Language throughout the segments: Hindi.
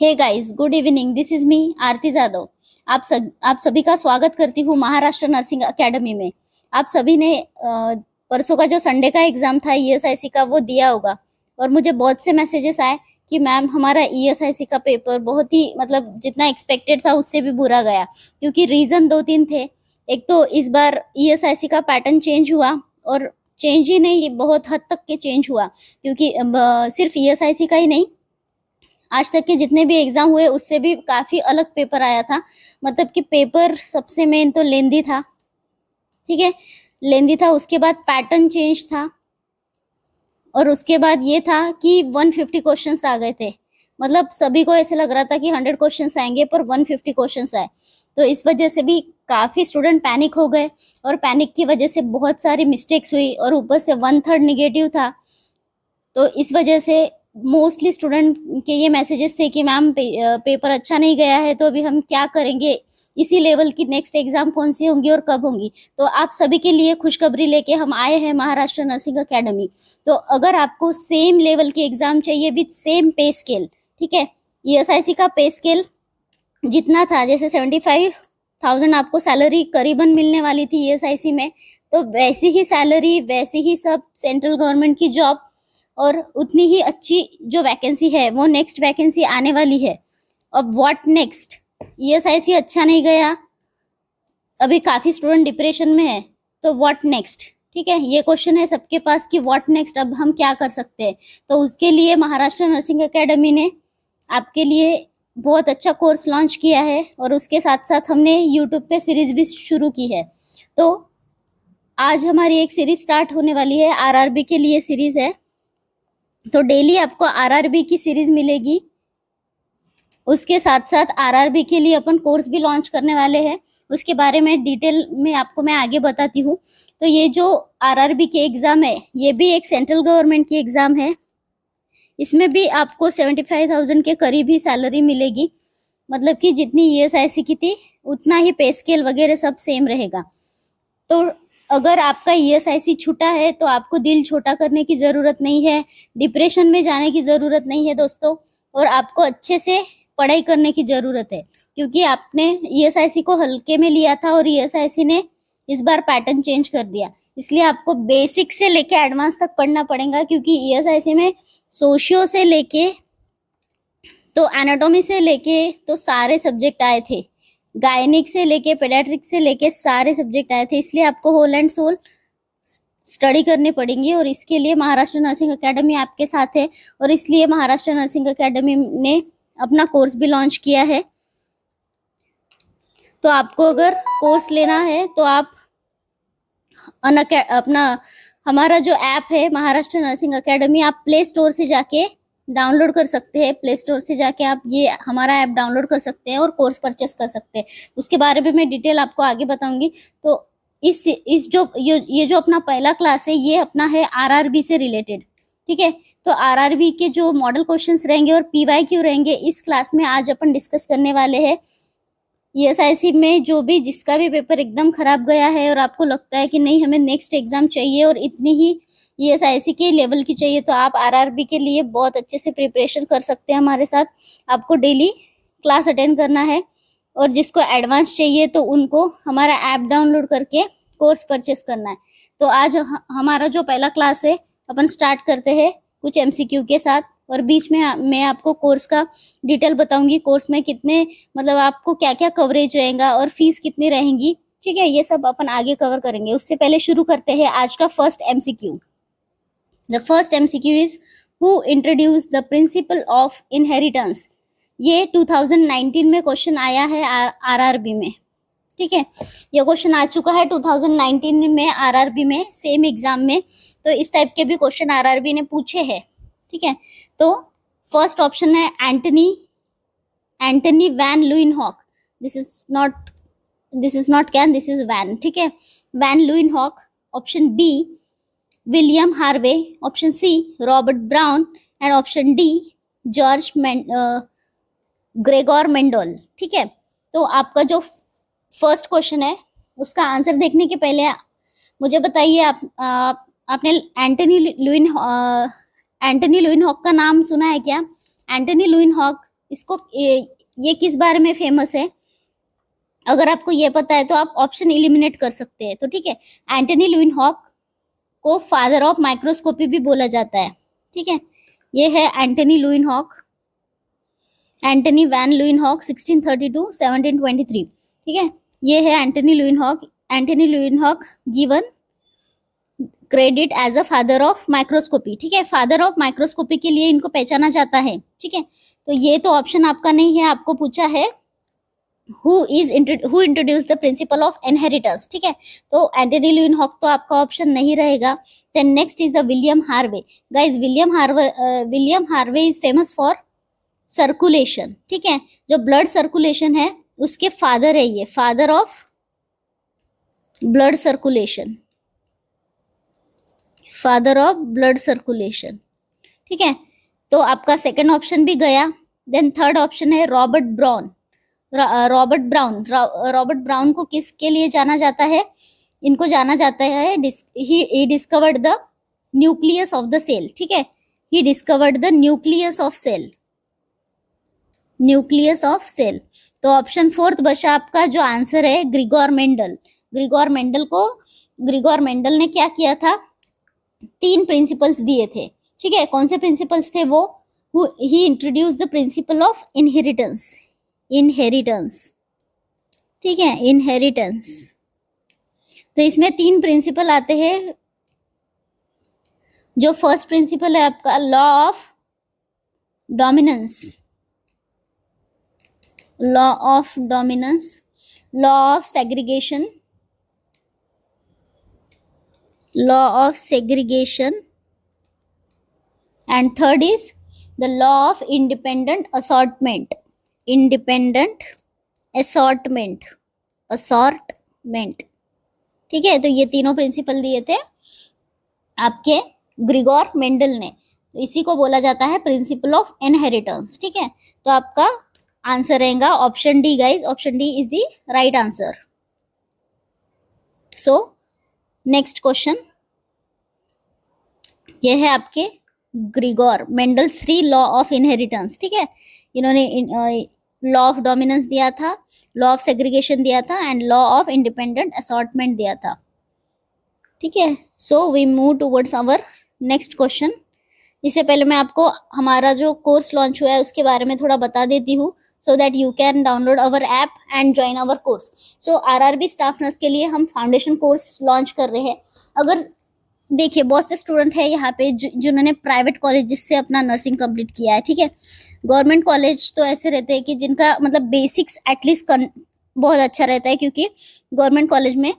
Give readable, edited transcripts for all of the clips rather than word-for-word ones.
Hey guys, good evening. This is me Aarti Jadhav. आप सभी का स्वागत करती हूँ महाराष्ट्र नर्सिंग एकेडमी में। आप सभी ने परसों का जो संडे का एग्जाम था ईएसआईसी का वो दिया होगा और मुझे बहुत से मैसेजेस आए कि मैम हमारा ईएसआईसी का पेपर बहुत ही मतलब जितना एक्सपेक्टेड था उससे भी बुरा गया। क्योंकि रीजन दो तीन थे। एक तो इस बार ईएसआईसी का पैटर्न चेंज हुआ और चेंज ही नहीं बहुत हद तक के चेंज हुआ। क्योंकि सिर्फ ईएसआईसी का ही नहीं, आज तक के जितने भी एग्जाम हुए उससे भी काफी अलग पेपर आया था। मतलब कि पेपर सबसे मेन तो लेंदी था, ठीक है, लेंदी था। उसके बाद पैटर्न चेंज था और उसके बाद ये था कि 150 क्वेश्चंस आ गए थे। मतलब सभी को ऐसे लग रहा था कि 100 क्वेश्चंस आएंगे पर 150 क्वेश्चंस आए। तो इस वजह से भी काफी स्टूडेंट पैनिक हो गए और पैनिक की वजह से बहुत सारी मिस्टेक्स हुई और ऊपर से 1/3 निगेटिव था। तो इस वजह से मोस्टली स्टूडेंट के ये मैसेजेस थे कि मैम पेपर अच्छा नहीं गया है तो अभी हम क्या करेंगे, इसी लेवल की नेक्स्ट एग्जाम कौन सी होंगी और कब होंगी। तो आप सभी के लिए खुशखबरी लेके हम आए हैं महाराष्ट्र नर्सिंग एकेडमी। तो अगर आपको सेम लेवल की एग्जाम चाहिए विथ सेम पे स्केल, ठीक है, ईएसआईसी का पे स्केल जितना था, जैसे 75,000 आपको सैलरी करीबन मिलने वाली थी ईएसआईसी में, तो वैसी ही सैलरी, वैसी ही सब सेंट्रल गवर्नमेंट की जॉब और उतनी ही अच्छी जो वैकेंसी है वो नेक्स्ट वैकेंसी आने वाली है। अब व्हाट नेक्स्ट? ईएसआईसी अच्छा नहीं गया, अभी काफी स्टूडेंट डिप्रेशन में है, तो व्हाट नेक्स्ट? ठीक है, ये क्वेश्चन है सबके पास कि व्हाट नेक्स्ट, अब हम क्या कर सकते हैं। तो उसके लिए महाराष्ट्र नर्सिंग एकेडमी ने आपके लिए बहुत अच्छा कोर्स लॉन्च किया है और उसके साथ साथ हमने यूट्यूब पे सीरीज भी शुरू की है। तो आज हमारी एक सीरीज स्टार्ट होने वाली है, आरआरबी के लिए सीरीज है। तो डेली आपको आरआरबी की सीरीज मिलेगी। उसके साथ साथ आरआरबी के लिए अपन कोर्स भी लॉन्च करने वाले हैं, उसके बारे में डिटेल में आपको मैं आगे बताती हूँ। तो ये जो आरआरबी के एग्जाम है ये भी एक सेंट्रल गवर्नमेंट की एग्जाम है। इसमें भी आपको 75,000 के करीब ही सैलरी मिलेगी। मतलब कि जितनी ईएसआईसी की थी उतना ही पे स्केल वगैरह सब सेम रहेगा। तो अगर आपका ईएसआईसी छूटा है तो आपको दिल छोटा करने की ज़रूरत नहीं है, डिप्रेशन में जाने की ज़रूरत नहीं है दोस्तों, और आपको अच्छे से पढ़ाई करने की ज़रूरत है। क्योंकि आपने ईएसआईसी को हल्के में लिया था और ईएसआईसी ने इस बार पैटर्न चेंज कर दिया, इसलिए आपको बेसिक से लेके एडवांस तक पढ़ना पड़ेगा। क्योंकि ईएसआईसी में सोशियो से लेके तो एनाटॉमी से लेके तो सारे सब्जेक्ट आए थे, गायनिक से लेके पेडियाट्रिक से लेके सारे सब्जेक्ट आए थे, इसलिए आपको होल एंड सोल स्टडी करनी पड़ेंगी। और इसके लिए महाराष्ट्र नर्सिंग एकेडमी आपके साथ है और इसलिए महाराष्ट्र नर्सिंग एकेडमी ने अपना कोर्स भी लॉन्च किया है। तो आपको अगर कोर्स लेना है तो आप अपना हमारा जो ऐप है महाराष्ट्र नर्सिंग एकेडमी, आप प्ले स्टोर से जाके डाउनलोड कर सकते हैं। प्ले स्टोर से जाके आप ये हमारा ऐप डाउनलोड कर सकते हैं और कोर्स परचेस कर सकते हैं। उसके बारे में मैं डिटेल आपको आगे बताऊंगी। तो इस जो ये जो अपना पहला क्लास है ये अपना है आरआरबी से रिलेटेड, ठीक है। तो आरआरबी के जो मॉडल क्वेश्चंस रहेंगे और पीवाईक्यू रहेंगे इस क्लास में आज अपन डिस्कस करने वाले हैं। ईएसआईसी में जो भी जिसका भी पेपर एकदम खराब गया है और आपको लगता है कि नहीं हमें नेक्स्ट एग्जाम चाहिए और इतनी ही ईएसआईसी के लेवल की चाहिए, तो आप आरआरबी के लिए बहुत अच्छे से प्रिपरेशन कर सकते हैं हमारे साथ। आपको डेली क्लास अटेंड करना है और जिसको एडवांस चाहिए तो उनको हमारा ऐप डाउनलोड करके कोर्स परचेस करना है। तो आज हमारा जो पहला क्लास है अपन स्टार्ट करते हैं कुछ एमसीक्यू के साथ और बीच में मैं आपको कोर्स का डिटेल बताऊंगी, कोर्स में कितने मतलब आपको क्या क्या कवरेज रहेगा और फीस कितनी रहेंगी, ठीक है, ये सब अपन आगे कवर करेंगे। उससे पहले शुरू करते हैं आज का first MCQ. The first MCQ is who introduce the principle of inheritance. ये 2019 में क्वेश्चन आया है आरआरबी में, ठीक है, ये क्वेश्चन आ चुका है 2019 में आरआरबी में सेम एग्जाम में। तो इस टाइप के भी क्वेश्चन आरआरबी ने पूछे हैं, ठीक है। तो फर्स्ट ऑप्शन है Antony van Leeuwenhoek. This is not can, this is van, ठीक है, van Leeuwenhoek. Option B William Harvey, option C Robert Brown and option D George Gregor Mendel, ठीक है। तो आपका जो फर्स्ट क्वेश्चन है उसका आंसर देखने के पहले मुझे बताइए आपने एंटनी लुइनहॉक का नाम सुना है क्या? एंटनी लुइनहॉक इसको ये किस बारे में फेमस है? अगर आपको ये पता है तो आप ऑप्शन इलिमिनेट कर सकते हैं। तो ठीक है, एंटनी लुइनहॉक को फादर ऑफ माइक्रोस्कोपी भी बोला जाता है। ठीक है, ये है Antony Leeuwenhoek, Antony van Leeuwenhoek 1632 1723। ठीक है, ये है Antony Leeuwenhoek. Antony Leeuwenhoek given credit as a father of microscopy. ठीक है, फादर ऑफ माइक्रोस्कोपी के लिए इनको पहचाना जाता है। ठीक है, तो ये तो ऑप्शन आपका नहीं है, आपको पूछा है who introduced the principle of inheritance। ठीक है, तो एंटनी लुइनहॉक तो आपका ऑप्शन नहीं रहेगा। Then next is the William Harvey. Guys, William Harvey is famous for circulation. ठीक है, जो ब्लड सर्कुलेशन है उसके फादर है ये, father of blood circulation, father of blood circulation. ठीक है, तो आपका सेकंड ऑप्शन भी गया। देन थर्ड ऑप्शन है रॉबर्ट ब्राउन। रॉबर्ट ब्राउन को किसके लिए जाना जाता है? इनको जाना जाता है, he discovered the nucleus of the cell. ठीक है, he discovered the nucleus of cell, nucleus of cell. तो ऑप्शन फोर्थ बचा आपका, जो आंसर है ग्रिगोर मेंडल। ग्रिगोर मेंडल ने क्या किया था? 3 प्रिंसिपल्स दिए थे। ठीक है, कौन से प्रिंसिपल्स थे वो? He introduced the principle of inheritance. ठीक है, इनहेरिटेंस। तो इसमें 3 प्रिंसिपल आते हैं। जो फर्स्ट प्रिंसिपल है आपका law of dominance, law of dominance, law of segregation, law of segregation, and third is the law of independent assortment, independent assortment. ठीक है, तो ये तीनों प्रिंसिपल दिए थे आपके ग्रिगोर मेंडल ने, तो इसी को बोला जाता है प्रिंसिपल ऑफ इनहेरिटेंस। ठीक है, तो आपका आंसर रहेगा option D. Guys, option D is the right answer. So next question, ये है आपके Grigor Mendel's 3 law of inheritance. ठीक है, इन्होंने लॉ ऑफ डोमिनेंस दिया था, लॉ ऑफ सेग्रीगेशन दिया था, and law of independent assortment दिया था। ठीक है, so we move towards our next question. इससे पहले मैं आपको हमारा जो कोर्स लॉन्च हुआ है उसके बारे में थोड़ा बता देती हूँ, so that you can download our app and join our course. So RRB staff nurse के लिए हम फाउंडेशन कोर्स लॉन्च कर रहे हैं। अगर देखिए, बहुत से स्टूडेंट है यहाँ पे जिन्होंने प्राइवेट कॉलेज से अपना नर्सिंग कंप्लीट किया है। ठीक है, गवर्नमेंट कॉलेज तो ऐसे रहते हैं कि जिनका मतलब बेसिक्स एटलीस्ट बहुत अच्छा रहता है, क्योंकि गवर्नमेंट कॉलेज में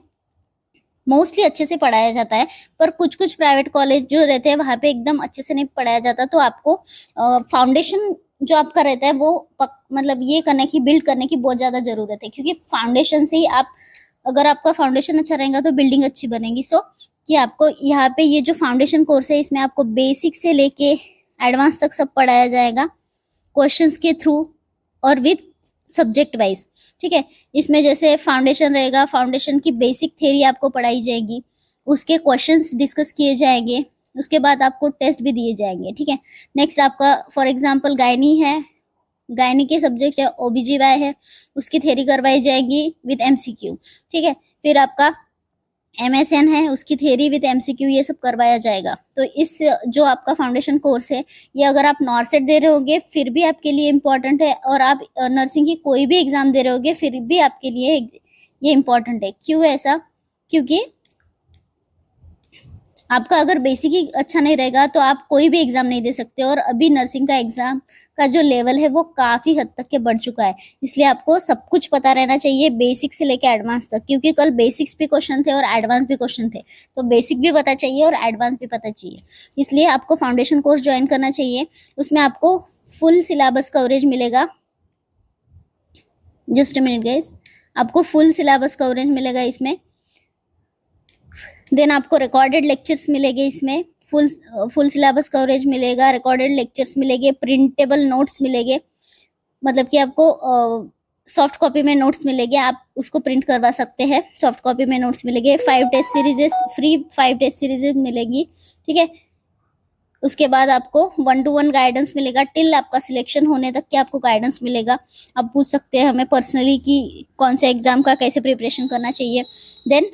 मोस्टली अच्छे से पढ़ाया जाता है। पर कुछ कुछ प्राइवेट कॉलेज जो रहते हैं वहाँ पे एकदम अच्छे से नहीं पढ़ाया जाता। तो आपको फाउंडेशन जो आपका रहता है वो मतलब ये करने की, बिल्ड करने की बहुत ज़्यादा ज़रूरत है, क्योंकि फाउंडेशन से ही आप, अगर आपका फाउंडेशन अच्छा रहेगा तो बिल्डिंग अच्छी बनेगी। सो कि आपको यहाँ पे ये जो फाउंडेशन कोर्स है इसमें आपको बेसिक से लेके एडवांस तक सब पढ़ाया जाएगा, क्वेश्चंस के थ्रू और विथ सब्जेक्ट वाइज। ठीक है, इसमें जैसे फाउंडेशन रहेगा, फाउंडेशन की बेसिक थ्योरी आपको पढ़ाई जाएगी, उसके क्वेश्चंस डिस्कस किए जाएंगे, उसके बाद आपको टेस्ट भी दिए जाएंगे। ठीक है, नेक्स्ट आपका फॉर एग्जांपल गायनी है, गायनी के सब्जेक्ट है ओबीजीवाई है, उसकी थ्योरी करवाई जाएगी विद एमसीक्यू। ठीक है, फिर आपका MSN है, उसकी थ्योरी विद एमसीक्यू, ये सब करवाया जाएगा। तो इस जो आपका फाउंडेशन कोर्स है ये अगर आप नॉर्सेट दे रहे होगे फिर भी आपके लिए इम्पॉर्टेंट है, और आप नर्सिंग की कोई भी एग्जाम दे रहे होगे फिर भी आपके लिए ये इम्पॉर्टेंट है। क्यों ऐसा? क्योंकि आपका अगर बेसिक ही अच्छा नहीं रहेगा तो आप कोई भी एग्जाम नहीं दे सकते, और अभी नर्सिंग का एग्जाम का जो लेवल है वो काफ़ी हद तक के बढ़ चुका है। इसलिए आपको सब कुछ पता रहना चाहिए, बेसिक से लेकर एडवांस तक, क्योंकि कल बेसिक्स भी क्वेश्चन थे और एडवांस भी क्वेश्चन थे। तो बेसिक भी पता चाहिए और एडवांस भी पता चाहिए, इसलिए आपको फाउंडेशन कोर्स ज्वाइन करना चाहिए। उसमें आपको फुल सिलेबस कवरेज मिलेगा। जस्ट अ मिनट गाइस, आपको फुल सिलेबस कवरेज मिलेगा इसमें। देन आपको रिकॉर्डेड लेक्चर्स मिलेंगे इसमें, फुल सिलेबस कवरेज मिलेगा, रिकॉर्डेड लेक्चर्स मिलेंगे, प्रिंटेबल नोट्स मिलेंगे, मतलब कि आपको सॉफ्ट कॉपी में नोट्स मिलेंगे, आप उसको प्रिंट करवा सकते हैं, सॉफ्ट कॉपी में नोट्स मिलेंगे। 5 test series free, 5 test series मिलेगी। ठीक है, उसके बाद आपको 1-to-1 गाइडेंस मिलेगा टिल आपका सिलेक्शन होने तक के आपको गाइडेंस मिलेगा। आप पूछ सकते हैं हमें पर्सनली कि कौन से एग्जाम का कैसे प्रिपरेशन करना चाहिए। देन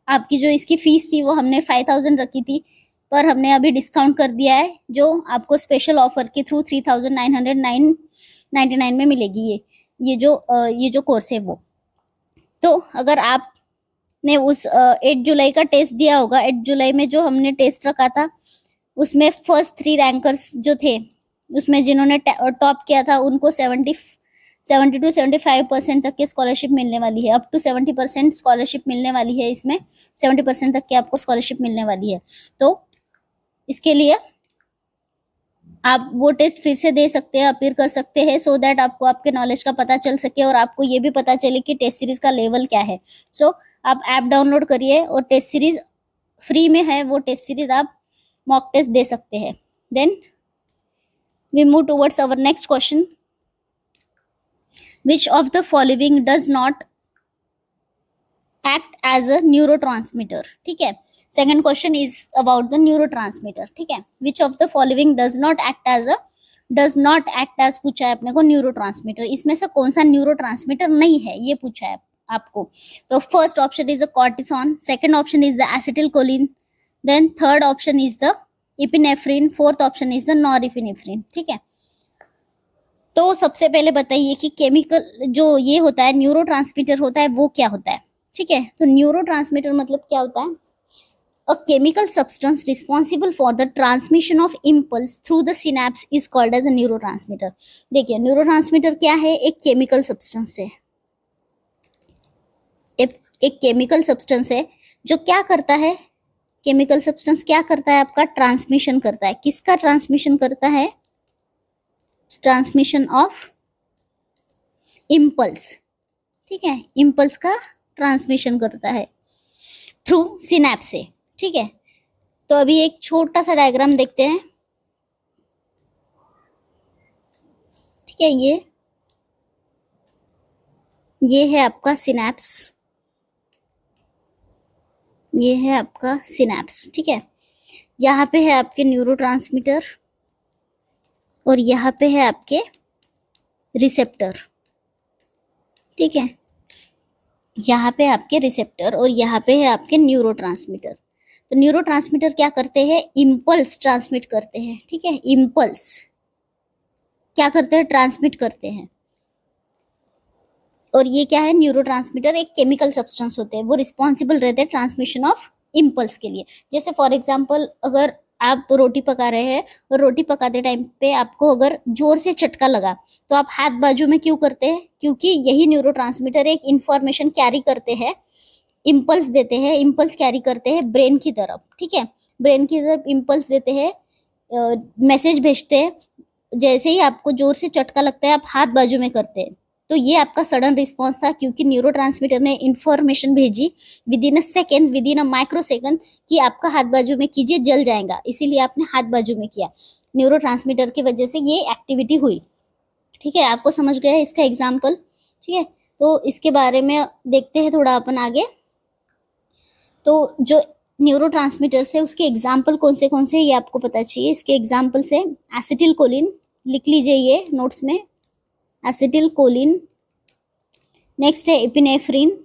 आपकी जो इसकी फीस थी वो हमने 5000 रखी थी, पर हमने अभी डिस्काउंट कर दिया है, जो आपको स्पेशल ऑफर के थ्रू 3999 में मिलेगी ये जो कोर्स है वो। तो अगर आपने उस 8 जुलाई का टेस्ट दिया होगा, 8 जुलाई में जो हमने टेस्ट रखा था उसमें फर्स्ट 3 रैंकर्स जो थे उसमें जिन्होंने टॉप किया था उनको 70 टू 75% तक की स्कॉलरशिप मिलने वाली है। अप टू 70% स्कॉलरशिप मिलने वाली है इसमें, 70% तक की आपको स्कॉलरशिप मिलने वाली है। तो इसके लिए आप वो टेस्ट फिर से दे सकते हैं, अपीयर कर सकते हैं, सो दैट आपको आपके नॉलेज का पता चल सके और आपको ये भी पता चले कि टेस्ट सीरीज का लेवल क्या है। सो आप ऐप डाउनलोड करिए और टेस्ट सीरीज फ्री में है, वो टेस्ट सीरीज आप मॉक टेस्ट दे सकते हैं। Then we move towards our next question. Which of the following does not act as a neurotransmitter? ठीक है, second question is about the neurotransmitter. ठीक है, which of the following does not act as पूछा है अपने को न्यूरोट्रांसमीटर, इसमें से कौन सा न्यूरोट्रांसमीटर नहीं है ये पूछा है आपको। तो first option is the cortisone, second option is the acetylcholine, then third option is the epinephrine, fourth option is the norepinephrine. ठीक है, तो सबसे पहले बताइए कि केमिकल जो ये होता है न्यूरोट्रांसमीटर होता है वो क्या होता है। ठीक है, तो न्यूरोट्रांसमीटर मतलब क्या होता है, a chemical substance responsible for the transmission of impulse through the synapse is called as a neurotransmitter. देखिए न्यूरोट्रांसमीटर क्या है, एक केमिकल सब्सटेंस है, एक केमिकल सब्सटेंस है जो क्या करता है, केमिकल सब्सटेंस क्या करता है आपका, ट्रांसमिशन करता है। किसका ट्रांसमिशन करता है, ट्रांसमिशन ऑफ इम्पल्स। ठीक है, इम्पल्स का ट्रांसमिशन करता है थ्रू सिनेप्स से। ठीक है, तो अभी एक छोटा सा डायग्राम देखते हैं। ठीक है, ये है आपका सिनेप्स, ये है आपका सिनेप्स। ठीक है, यहाँ पे है आपके न्यूरोट्रांसमीटर और यहाँ पे है आपके रिसेप्टर। ठीक है, यहाँ पे आपके रिसेप्टर और यहाँ पे है आपके न्यूरोट्रांसमीटर। तो न्यूरोट्रांसमीटर क्या करते हैं, इम्पल्स ट्रांसमिट करते हैं। ठीक है, इम्पल्स क्या करते हैं, ट्रांसमिट करते हैं। और ये क्या है, न्यूरोट्रांसमीटर एक केमिकल सब्सटेंस होते हैं, वो रिस्पॉन्सिबल रहते हैं ट्रांसमिशन ऑफ इम्पल्स के लिए। जैसे फॉर एग्जाम्पल अगर आप रोटी पका रहे हैं और रोटी पकाते टाइम पे आपको अगर जोर से झटका लगा तो आप हाथ बाजू में क्यों करते हैं, क्योंकि यही न्यूरोट्रांसमीटर एक इंफॉर्मेशन कैरी करते हैं, इम्पल्स देते हैं, इम्पल्स कैरी करते हैं ब्रेन की तरफ। ठीक है, ब्रेन की तरफ इम्पल्स देते हैं, मैसेज भेजते हैं। जैसे ही आपको जोर से झटका लगता है आप हाथ बाजू में करते हैं, तो ये आपका सडन रिस्पॉन्स था, क्योंकि न्यूरोट्रांसमीटर ने इंफॉर्मेशन भेजी with in a second, with in a micro second कि आपका हाथ बाजू में कीजिए, जल जाएगा, इसीलिए आपने हाथ बाजू में किया। न्यूरोट्रांसमीटर की वजह से ये एक्टिविटी हुई। ठीक है, आपको समझ गया इसका एग्जाम्पल। ठीक है, तो इसके बारे में देखते हैं थोड़ा अपन आगे। तो जो न्यूरोट्रांसमीटर्स है उसके एग्जाम्पल कौन से ये आपको पता चाहिए। इसके एग्जाम्पल से एसिटिलकोलिन, लिख लीजिए ये नोट्स में, एसिटिलकोलिन। नेक्स्ट है epinephrine,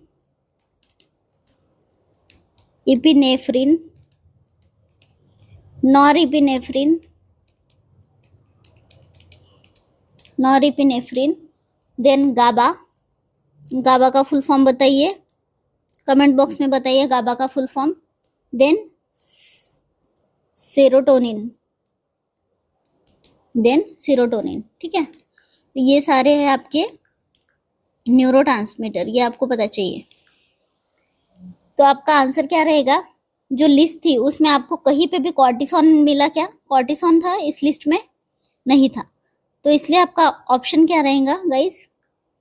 epinephrine, norepinephrine, norepinephrine. Then GABA, GABA का फुल फॉर्म बताइए, कमेंट बॉक्स में बताइए गाबा का full form. Then serotonin, then serotonin. ठीक है, तो ये सारे हैं आपके न्यूरोट्रांसमीटर, ये आपको पता चाहिए। तो आपका आंसर क्या रहेगा, जो लिस्ट थी उसमें आपको कहीं पे भी कॉर्टिसोन मिला क्या, कॉर्टिसोन था इस लिस्ट में, नहीं था। तो इसलिए आपका ऑप्शन क्या रहेगा गाइस,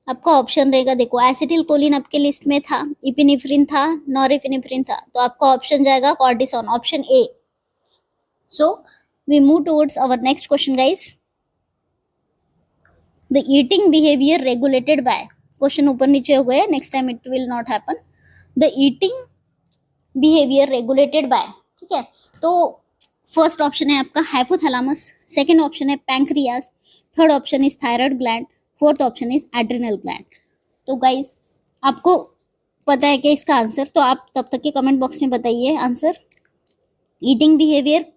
आपका ऑप्शन रहेगा, देखो एसिटिलकोलिन आपके लिस्ट में था, इपिनेफ्रिन था, नॉरएपिनेफ्रिन था, तो आपका ऑप्शन जाएगा cortisone, option A. So we move towards our next question guys. The eating behaviour regulated by, question ऊपर नीचे हो गए, next time it will not happen. The eating behaviour regulated by, ठीक है, तो फर्स्ट ऑप्शन है आपका हाइपोथैलेमस, सेकंड ऑप्शन है pancreas, third option is thyroid gland, fourth option is adrenal gland. तो गाइज आपको पता है कि इसका आंसर, तो आप तब तक के कमेंट बॉक्स में बताइए आंसर। ईटिंग बिहेवियर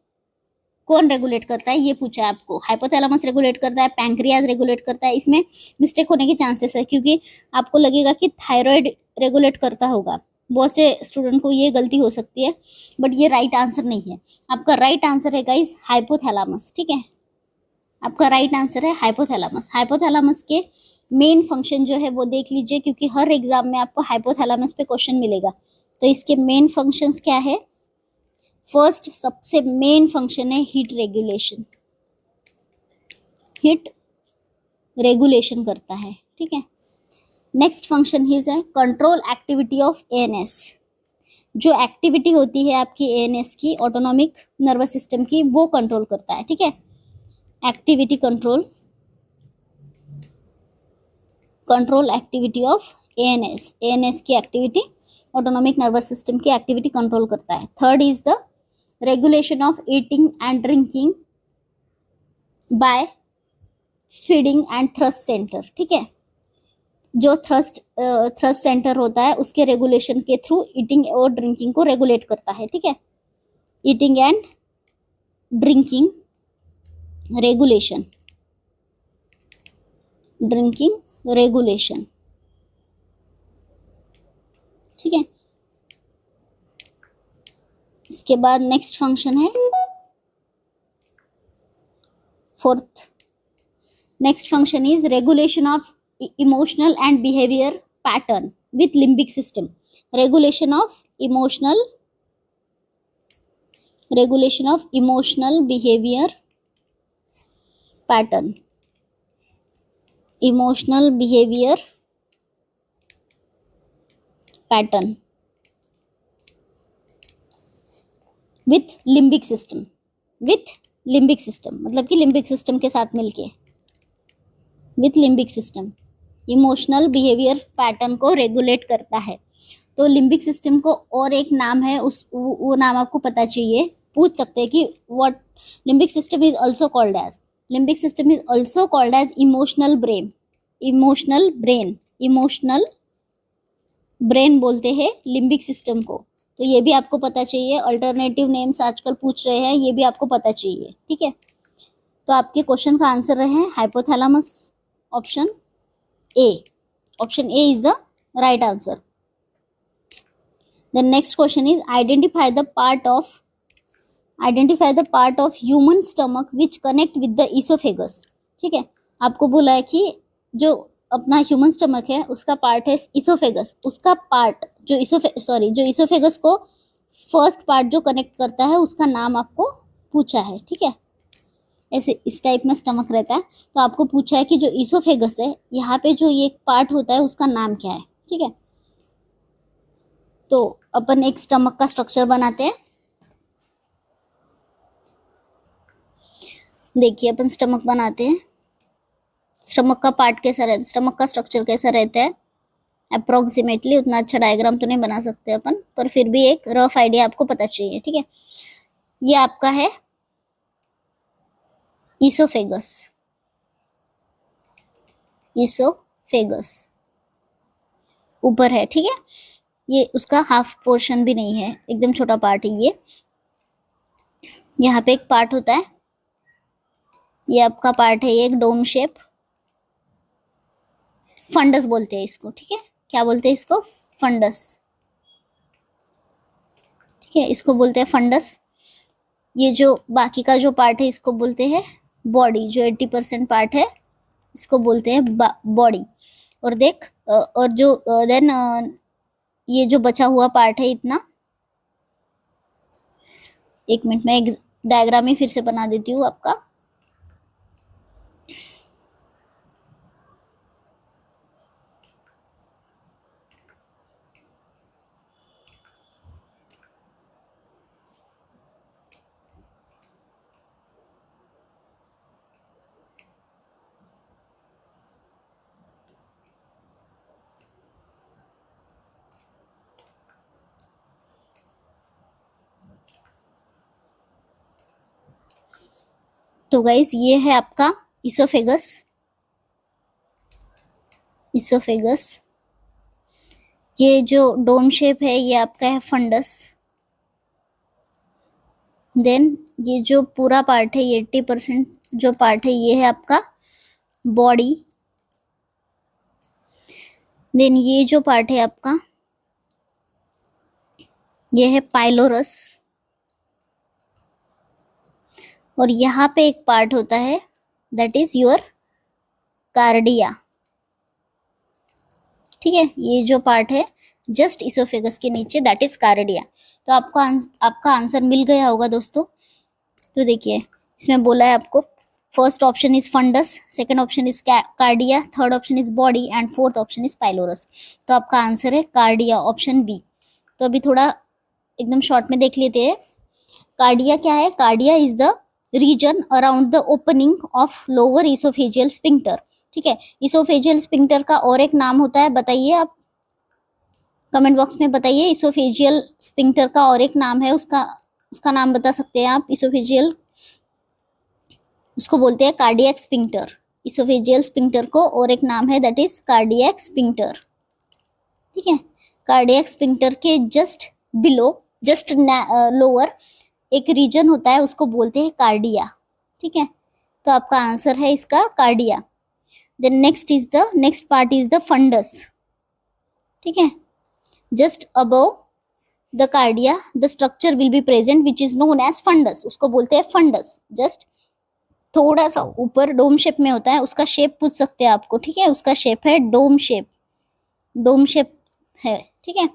कौन रेगुलेट करता है, ये पूछा है आपको। हाइपोथैलेमस रेगुलेट करता है, पैंक्रियाज रेगुलेट करता है। इसमें मिस्टेक होने के चांसेस है, क्योंकि आपको लगेगा कि थायराइड रेगुलेट करता होगा, बहुत से स्टूडेंट को ये गलती हो सकती है, बट ये राइट आंसर नहीं है। आपका राइट आंसर है गाइस हाइपोथैलेमस, ठीक है। आपका राइट आंसर है हाइपोथैलेमस। हाइपोथैलेमस के मेन फंक्शन जो है वो देख लीजिए, क्योंकि हर एग्जाम में आपको हाइपोथैलेमस पे क्वेश्चन मिलेगा। तो इसके मेन फंक्शंस क्या है? फर्स्ट सबसे मेन फंक्शन है हीट रेगुलेशन, हीट रेगुलेशन करता है, ठीक है। नेक्स्ट फंक्शन हिज है कंट्रोल एक्टिविटी ऑफ एएनएस। जो एक्टिविटी होती है आपकी एएनएस की, ऑटोनॉमिक नर्वस सिस्टम की, वो कंट्रोल करता है, ठीक है। Activity control, control activity of ANS, ANS की एक्टिविटी, ऑटोनॉमिक नर्वस सिस्टम की एक्टिविटी कंट्रोल करता है। Third is the regulation of eating and drinking by feeding and thirst centre, ठीक है। जो थ्रस्ट सेंटर होता है उसके रेगुलेशन के थ्रू ईटिंग और ड्रिंकिंग को रेगुलेट करता है, ठीक है। Eating and drinking regulation, drinking regulation, ठीक है। इसके बाद नेक्स्ट फंक्शन है fourth, next function is regulation of emotional and behaviour pattern with limbic system. Regulation of emotional, regulation of emotional behaviour pattern, emotional behaviour pattern with limbic system, with limbic system मतलब कि लिम्बिक सिस्टम के साथ मिलके, with limbic system emotional behaviour pattern को रेगुलेट करता है। तो लिम्बिक सिस्टम को और एक नाम है, उस वो नाम आपको पता चाहिए, पूछ सकते हैं कि what limbic system is also called as, limbic system is also called as emotional brain, emotional brain, emotional brain बोलते हैं लिम्बिक सिस्टम को। तो ये भी आपको पता चाहिए, अल्टरनेटिव नेम्स आजकल पूछ रहे हैं, ये भी आपको पता चाहिए, ठीक है। तो आपके क्वेश्चन का आंसर रहे hypothalamus, option A, option A is the right answer. The next question is identify the part of human stomach which connect with the esophagus, ठीक है। आपको बोला है कि जो अपना ह्यूमन स्टमक है उसका पार्ट है इसोफेगस, उसका पार्ट जो इसोफेगस को फर्स्ट पार्ट जो कनेक्ट करता है उसका नाम आपको पूछा है, ठीक है। ऐसे इस टाइप में स्टमक रहता है, तो आपको पूछा है कि जो इसोफेगस है यहाँ पे जो ये पार्ट होता है उसका नाम क्या है, ठीक है। तो अपन एक स्टमक का स्ट्रक्चर बनाते हैं। देखिए अपन स्टमक बनाते हैं, स्टमक का पार्ट कैसा रहता है, स्टमक का स्ट्रक्चर कैसा रहता है अप्रोक्सीमेटली, उतना अच्छा डायग्राम तो नहीं बना सकते अपन, पर फिर भी एक रफ आइडिया आपको पता चाहिए, ठीक है। ये आपका है इसोफेगस, इसोफेगस ऊपर है, ठीक है। ये उसका हाफ पोर्शन भी नहीं है, एकदम छोटा पार्ट है ये। यहाँ पे एक पार्ट होता है, ये आपका पार्ट है, ये एक डोम शेप, फंडस बोलते हैं इसको, ठीक है। क्या बोलते हैं इसको? फंडस, ठीक है, इसको बोलते हैं फंडस। ये जो बाकी का जो पार्ट है इसको बोलते हैं बॉडी, जो 80% पार्ट है इसको बोलते हैं बॉडी। और देख और जो देन ये जो बचा हुआ पार्ट है इतना, एक मिनट में एक डायग्राम ही फिर से बना देती हूँ आपका। तो गाइस ये है आपका इसोफेगस। इसोफेगस, ये जो डोम शेप है ये आपका है फंडस। देन ये जो पूरा पार्ट है, ये 80% जो पार्ट है ये है आपका बॉडी। देन ये जो पार्ट है आपका ये है पाइलोरस। और यहाँ पे एक पार्ट होता है दैट इज योर कार्डिया। ठीक है, ये जो पार्ट है जस्ट इसोफेगस के नीचे दैट इज कार्डिया। तो आपका आंसर मिल गया होगा दोस्तों। तो देखिए इसमें बोला है आपको first option is fundus, second option is cardia, third option is body and fourth option is pylorus. तो आपका आंसर है कार्डिया, ऑप्शन बी। तो अभी थोड़ा एकदम शॉर्ट में देख लेते हैं। कार्डिया क्या है? Cardia is the region around the opening of lower oesophageal sphincter. ठीक है, इसोफेजियल स्पिंक्टर का और एक नाम होता है, बताइए आप कमेंट बॉक्स में बताइए। इसोफेजियल स्पिंक्टर का और एक नाम है, उसका नाम बता सकते हैं आप। इसोफेजियल, उसको बोलते हैं कार्डियक स्पिंक्टर। इसोफेजियल स्पिंक्टर को और एक नाम है दैट इज कार्डियक स्पिंक्टर। ठीक है, कार्डियक स्पिंक्टर के जस्ट बिलो, जस्ट लोअर एक रीजन होता है, उसको बोलते हैं कार्डिया। ठीक है, तो आपका आंसर है इसका cardia. Then next part is the fundus. ठीक है, just above the cardia the structure will be present which is known as fundus, उसको बोलते हैं फंडस। जस्ट थोड़ा सा ऊपर डोम शेप में होता है, उसका शेप पूछ सकते हैं आपको। ठीक है, उसका शेप है डोम शेप, डोम शेप है। ठीक है,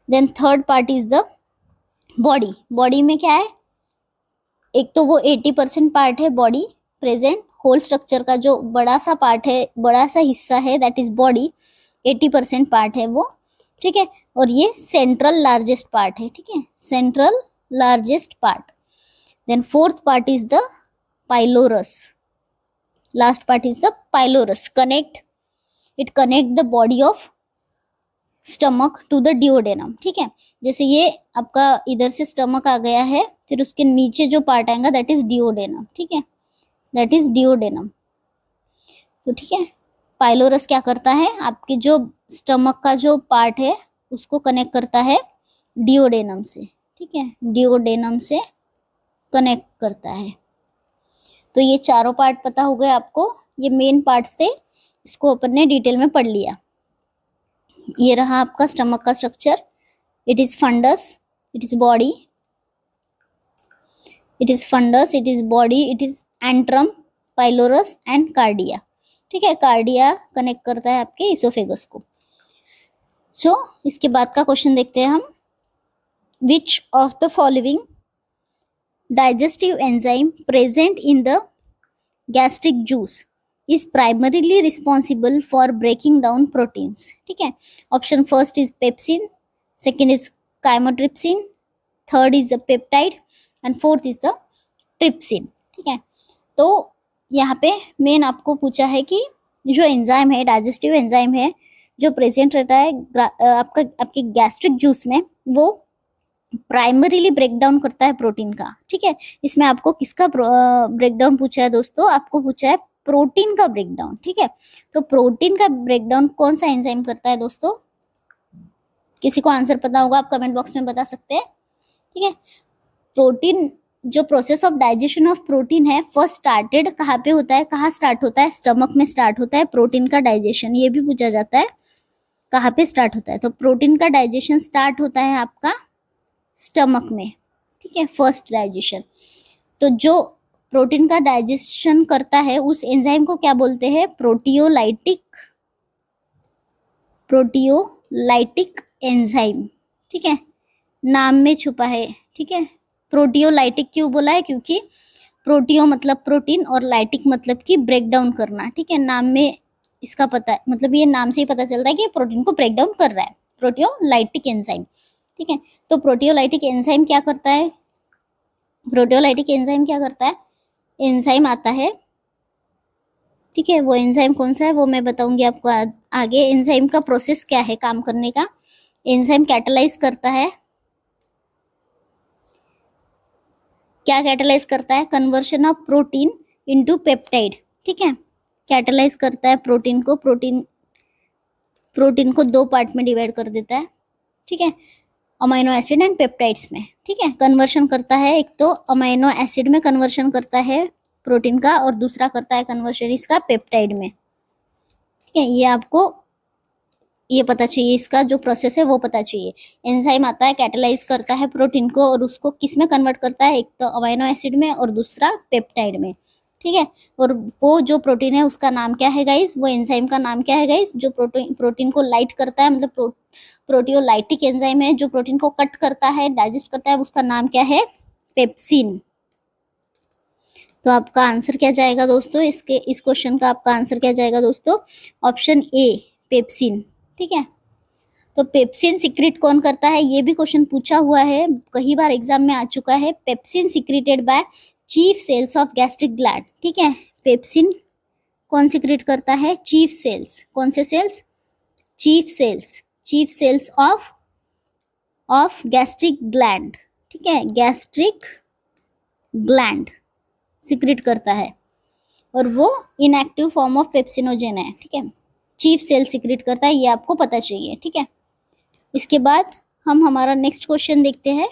then third part is the body. Body में क्या है? एक तो वो 80% पार्ट है बॉडी प्रेजेंट, होल स्ट्रक्चर का जो बड़ा सा पार्ट है, बड़ा सा हिस्सा है दैट इज बॉडी, 80% पार्ट है वो। ठीक है, और ये सेंट्रल लार्जेस्ट पार्ट है। ठीक है, central largest part. Then fourth part is the pylorus, last part is the pylorus. It connect the body of stomach to the duodenum. ठीक है, जैसे ये आपका इधर से स्टमक आ गया है, फिर उसके नीचे जो पार्ट आएगा दैट इज डिओडेनम। ठीक है, दैट इज डिओडेनम। तो ठीक है, पाइलोरस क्या करता है? आपके जो स्टमक का जो पार्ट है उसको कनेक्ट करता है डिओडेनम से। ठीक है, डिओडेनम से कनेक्ट करता है। तो ये चारों पार्ट पता हो गए आपको, ये मेन पार्ट्स थे, इसको अपन ने डिटेल में पढ़ लिया। ये रहा आपका स्टमक का structure. It is fundus, it is body, it is fundus, it is body, it is antrum, pylorus and cardia. ठीक है, कार्डिया कनेक्ट करता है आपके इसोफेगस को। सो इसके बाद का क्वेश्चन देखते हैं हम। विच of the following digestive enzyme present in the gastric juice is primarily responsible for breaking down proteins? ठीक है, option first is pepsin, second is chymotrypsin, third is the peptide and fourth is the trypsin. ठीक है, तो यहाँ पे मेन आपको पूछा है कि जो एंजाइम है, डाइजेस्टिव एंजाइम है जो प्रेजेंट रहता है आपके गैस्ट्रिक जूस में, वो प्राइमरीली ब्रेक डाउन करता है प्रोटीन का। ठीक है, इसमें आपको किसका ब्रेकडाउन पूछा है दोस्तों? आपको पूछा है प्रोटीन का ब्रेकडाउन। ठीक है, तो प्रोटीन का ब्रेकडाउन कौन सा एंजाइम करता है दोस्तों? किसी को आंसर पता होगा आप कमेंट बॉक्स में बता सकते हैं। ठीक है, प्रोटीन, जो process of digestion of protein है, फर्स्ट स्टार्टेड कहाँ पे होता है? कहाँ स्टार्ट होता है? स्टमक में स्टार्ट होता है प्रोटीन का डाइजेशन। ये भी पूछा जाता है कहाँ पे स्टार्ट होता है। तो प्रोटीन का डाइजेशन स्टार्ट होता है आपका स्टमक में। ठीक है, फर्स्ट डाइजेशन। तो जो प्रोटीन का डाइजेशन करता है उस एंजाइम को क्या बोलते हैं? Proteolytic enzyme. ठीक है, नाम में छुपा है। ठीक है, प्रोटियोलाइटिक क्यों बोला है? क्योंकि प्रोटियो मतलब प्रोटीन और लाइटिक मतलब कि ब्रेक डाउन करना। ठीक है, नाम में इसका पता है, मतलब ये नाम से ही पता चल रहा है कि प्रोटीन को ब्रेक डाउन कर रहा है, प्रोटियोलाइटिक एंजाइम। ठीक है, तो प्रोटियोलाइटिक एंजाइम क्या करता है? प्रोटियोलाइटिक एंजाइम क्या करता है? एंजाइम आता है, ठीक है, वो एंजाइम कौन सा है वो मैं बताऊंगी आपको आगे। एंजाइम का प्रोसेस क्या है काम करने का? एंजाइम कैटालाइज करता है, क्या कैटालाइज करता है? Conversion of protein into peptide, ठीक है। कैटालाइज करता है प्रोटीन को, प्रोटीन को दो पार्ट में डिवाइड कर देता है, ठीक है, अमाइनो एसिड एंड पेप्टाइड्स में, ठीक है। कन्वर्शन करता है, एक तो अमाइनो एसिड में कन्वर्शन करता है प्रोटीन का और दूसरा करता है कन्वर्शन इसका पेप्टाइड में, ठीक है। ये आपको ये पता चाहिए, इसका जो प्रोसेस है वो पता चाहिए। एंजाइम आता है, कैटालाइज करता है प्रोटीन को और उसको किस में कन्वर्ट करता है, एक तो अमाइनो एसिड में और दूसरा पेप्टाइड में, ठीक है। और वो जो प्रोटीन है उसका नाम क्या है गाइस, वो एंजाइम का नाम क्या है गाइस, जो प्रोटीन को लाइट करता है, मतलब प्रोटियोलाइटिक एंजाइम है जो प्रोटीन को कट करता है, डाइजेस्ट करता है, उसका नाम क्या है, पेप्सिन। तो आपका आंसर क्या जाएगा दोस्तों, इस क्वेश्चन का आपका आंसर क्या जाएगा दोस्तों, ऑप्शन ए, पेप्सिन, ठीक है। तो पेप्सिन सिक्रेट कौन करता है, ये भी क्वेश्चन पूछा हुआ है, कई बार एग्जाम में आ चुका है। Pepsin secreted by chief cells of gastric gland, ठीक है। पेप्सिन कौन सिक्रेट करता है, चीफ सेल्स, कौन से cells, chief cells of gastric gland, ठीक है, गैस्ट्रिक ग्लैंड सिक्रेट करता है और वो इनएक्टिव फॉर्म ऑफ पेप्सिनोजेन है, ठीक है। चीफ सेल सिक्रेट करता है, ये आपको पता चाहिए, ठीक है। इसके बाद हम हमारा नेक्स्ट क्वेश्चन देखते हैं,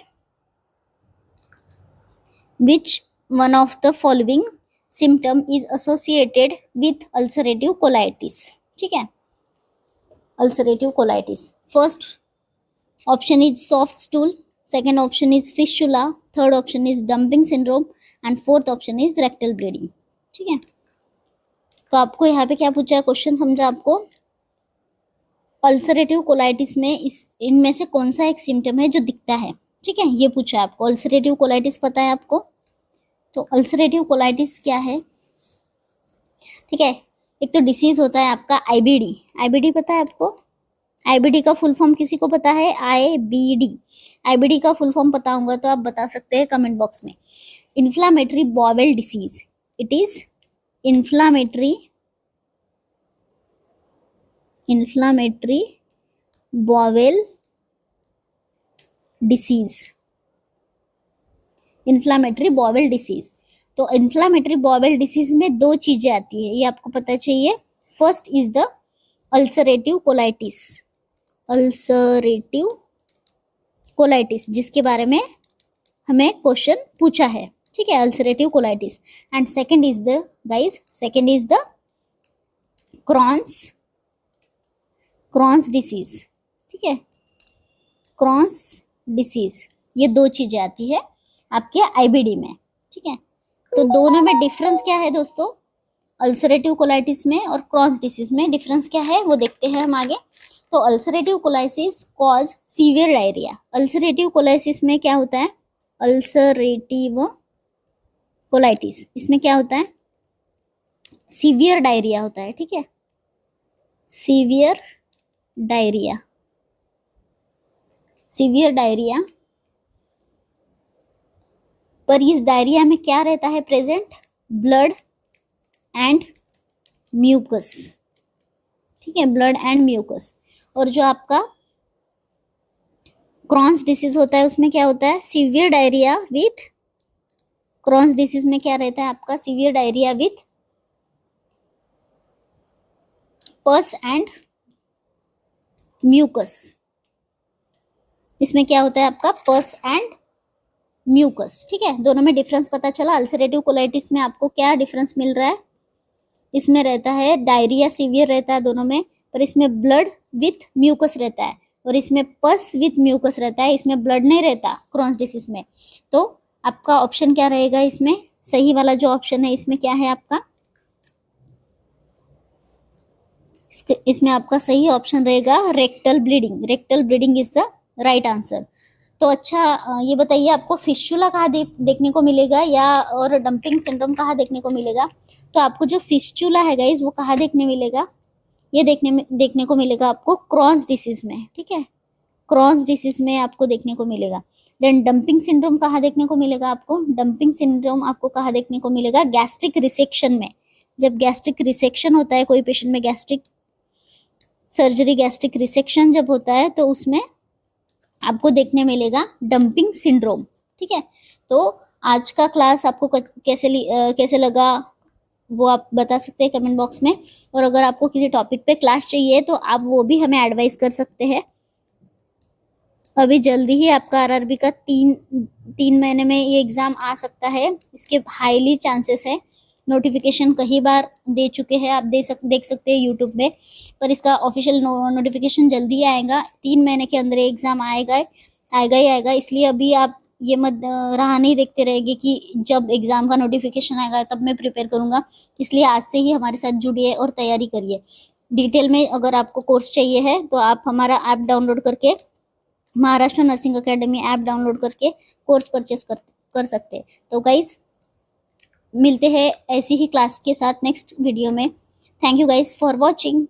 which one of the following symptom is associated with ulcerative colitis, ठीक है, ulcerative colitis. First option is soft stool, second option is fistula, third option is dumping syndrome and fourth option is rectal bleeding, ठीक है। तो आपको यहाँ पे क्या पूछा है क्वेश्चन, समझा आपको, अल्सरेटिव कोलाइटिस में इनमें से कौन सा एक सिम्टम है जो दिखता है, ठीक है, ये पूछा है आपको। अल्सरेटिव कोलाइटिस पता है आपको, तो अल्सरेटिव कोलाइटिस क्या है, ठीक है। एक तो डिसीज होता है आपका आईबीडी, आईबीडी पता है आपको, आईबीडी का फुल फॉर्म किसी को पता है, आईबीडी, आईबीडी का फुल फॉर्म पता होगा तो आप बता सकते हैं कमेंट बॉक्स में। Inflammatory bowel disease, it is inflammatory bowel disease, inflammatory bowel disease. तो इन्फ्लामेटरी बॉवेल डिसीज में दो चीजें आती है, ये आपको पता चाहिए। First is the ulcerative colitis, ulcerative colitis जिसके बारे में हमें क्वेश्चन पूछा है, ठीक है, ulcerative colitis. And second is the guys, second is the क्रॉन्स disease, ठीक है, क्रॉन्स डिसीज, ये दो चीजें आती है आपके आईबीडी में, ठीक है। तो दोनों में डिफरेंस क्या है दोस्तों, अल्सरेटिव कोलाइटिस में और क्रॉन्स डिसीज में डिफरेंस क्या है वो देखते हैं हम आगे। तो ulcerative colitis cause severe diarrhoea, ulcerative colitis में क्या होता है, अल्सरेटिव कोलाइटिस इसमें क्या होता है, सीवियर डायरिया होता है, ठीक है, सीवियर डायरिया, सीवियर डायरिया। पर इस डायरिया में क्या रहता है प्रेजेंट, ब्लड एंड म्यूकस, ठीक है, ब्लड एंड म्यूकस। और जो आपका क्रॉन्स डिसीज होता है उसमें क्या होता है, severe diarrhoea with, Crohn's disease में क्या रहता है आपका, severe diarrhoea with pus and mucus, इसमें क्या होता है आपका पस एंड म्यूकस, ठीक है। दोनों में डिफरेंस पता चला। अल्सरेटिव कोलाइटिस में आपको क्या डिफरेंस मिल रहा है, इसमें रहता है डायरिया सीवियर रहता है दोनों में, पर इसमें ब्लड विथ म्यूकस रहता है और इसमें पस विथ म्यूकस रहता है, इसमें ब्लड नहीं रहता क्रॉन्स डिसीज में। तो आपका ऑप्शन क्या रहेगा इसमें, सही वाला जो ऑप्शन है इसमें क्या है आपका, इसमें आपका सही ऑप्शन रहेगा rectal bleeding, rectal bleeding is the right answer. तो अच्छा ये बताइए आपको फिस्टुला कहाँ देखने को मिलेगा या और डंपिंग सिंड्रोम कहाँ देखने को मिलेगा। तो आपको जो फिस्टुला है गाइस वो कहाँ देखने मिलेगा, ये देखने को मिलेगा आपको क्रॉन्स डिसीज में, ठीक है, क्रॉन्स डिसीज में आपको देखने को मिलेगा। देन डंपिंग सिंड्रोम कहाँ देखने को मिलेगा आपको, डंपिंग सिंड्रोम आपको कहाँ देखने को मिलेगा, गैस्ट्रिक रिसेक्शन में। जब गैस्ट्रिक रिसेक्शन होता है कोई पेशेंट में, गैस्ट्रिक सर्जरी गैस्ट्रिक रिसेक्शन जब होता है तो उसमें आपको देखने मिलेगा डंपिंग सिंड्रोम, ठीक है। तो आज का क्लास आपको कैसे लगा, वो आप बता सकते हैं कमेंट बॉक्स में। और अगर आपको किसी टॉपिक पे क्लास चाहिए तो आप वो भी हमें एडवाइस कर सकते हैं। अभी जल्दी ही आपका आरआरबी का 3 महीने में ये एग्जाम आ सकता है, इसके हाईली चांसेस है। नोटिफिकेशन कई बार दे चुके हैं, आप देख सकते हैं यूट्यूब में, पर इसका ऑफिशियल नोटिफिकेशन जल्दी ही आएगा। 3 महीने के अंदर एग्जाम आएगा आएगा ही आएगा। इसलिए अभी आप ये मत राह नहीं देखते रहेंगे कि जब एग्जाम का नोटिफिकेशन आएगा तब मैं प्रिपेयर करूंगा। इसलिए आज से ही हमारे साथ जुड़िए और तैयारी करिए। डिटेल में अगर आपको कोर्स चाहिए है तो आप हमारा ऐप डाउनलोड करके, Maharashtra nursing academy app download करके कोर्स परचेस कर सकते हैं। तो गाइज मिलते हैं ऐसी ही क्लास के साथ नेक्स्ट वीडियो में। Thank you guys for watching.